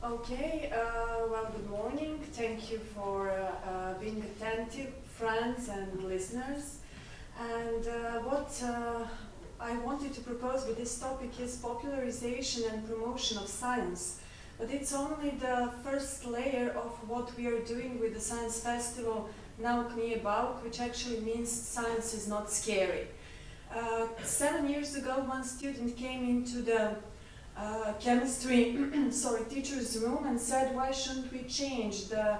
Okay, well, good morning. Thank you for being attentive, friends and listeners. And what I wanted to propose with this topic is popularization and promotion of science. But it's only the first layer of what we are doing with the Science Festival Nauk nije bauk, which actually means science is not scary. 7 years ago, one student came into the chemistry teacher's room and said, why shouldn't we change the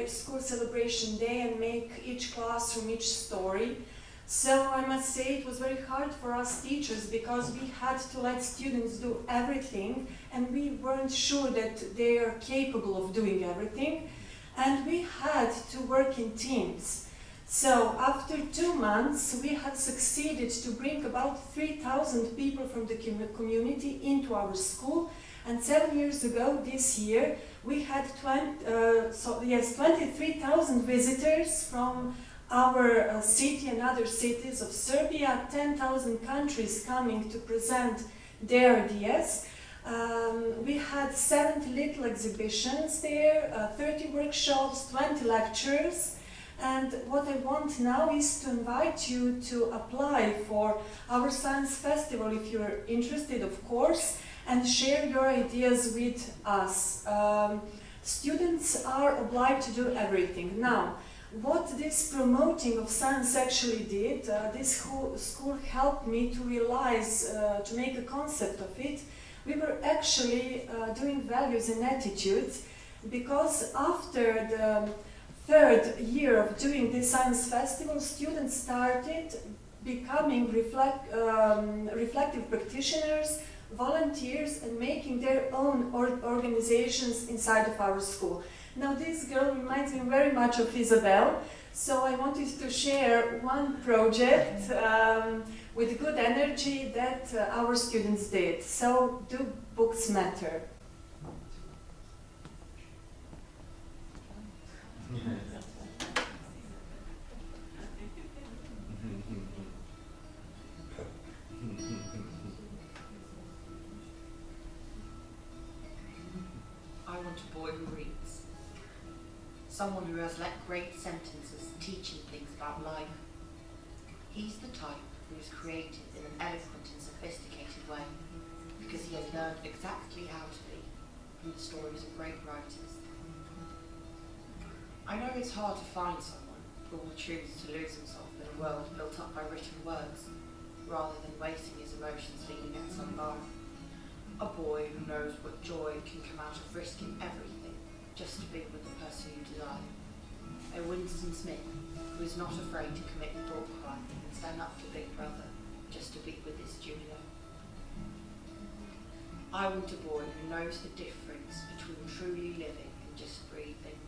school celebration day and make each classroom each story? So I must say it was very hard for us teachers because we had to let students do everything and we weren't sure that they are capable of doing everything, and we had to work in teams. So after 2 months, we had succeeded to bring about 3,000 people from the community into our school. And 7 years ago, this year, we had 23,000 visitors from our city and other cities of Serbia, 10,000 countries coming to present their ideas. We had 70 little exhibitions there, 30 workshops, 20 lectures. And what I want now is to invite you to apply for our Science Festival if you're interested, of course, and share your ideas with us. Students are obliged to do everything. Now, what this promoting of science actually did, this school helped me to realize, to make a concept of it. We were actually doing values and attitudes, because after the third year of doing this science festival, students started becoming reflective practitioners, volunteers, and making their own organizations inside of our school. Now this girl reminds me very much of Isabel, so I wanted to share one project with good energy that our students did. So, do books matter? I want a boy who reads. Someone who has let great sentences teaching things about life. He's the type who is creative in an eloquent and sophisticated way, because he has learned exactly how to be from the stories of great writers. I know it's hard to find someone who will choose to lose himself in a world built up by written words, rather than wasting his emotions leaning at some bar. A boy who knows what joy can come out of risking everything just to be with the person you desire. A Winston Smith who is not afraid to commit thought crime and stand up to Big Brother just to be with his Julia. I want a boy who knows the difference between truly living and just breathing.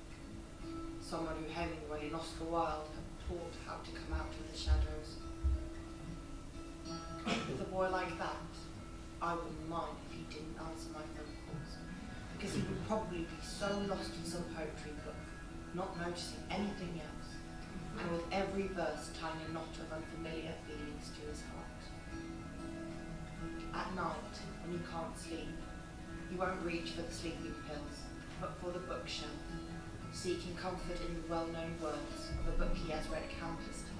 Someone who Hemingway and Oscar Wilde have taught how to come out of the shadows. With a boy like that, I wouldn't mind if he didn't answer my phone calls, because he would probably be so lost in some poetry book, not noticing anything else, and with every verse tying a knot of unfamiliar feelings to his heart. At night, when you can't sleep, you won't reach for the sleeping pills, but for the bookshelf, seeking comfort in the well-known words of a book he has read countless times.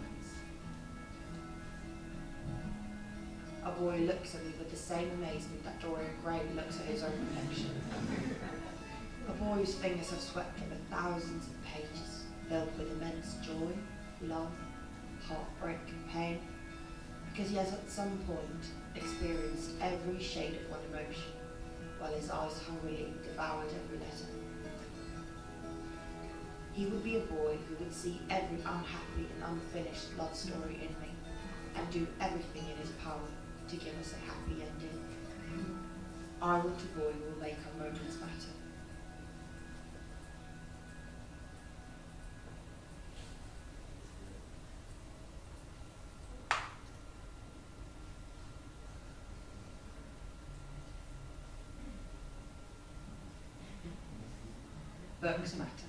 A boy looks at me with the same amazement that Dorian Gray looks at his own reflection. A boy whose fingers have swept over thousands of pages, filled with immense joy, love, heartbreak and pain, because he has at some point experienced every shade of one emotion, while his eyes hungrily devoured every letter. He would be a boy who would see every unhappy and unfinished love story in me, and do everything in his power to give us a happy ending. I want a boy who will make our moments matter. Books matter.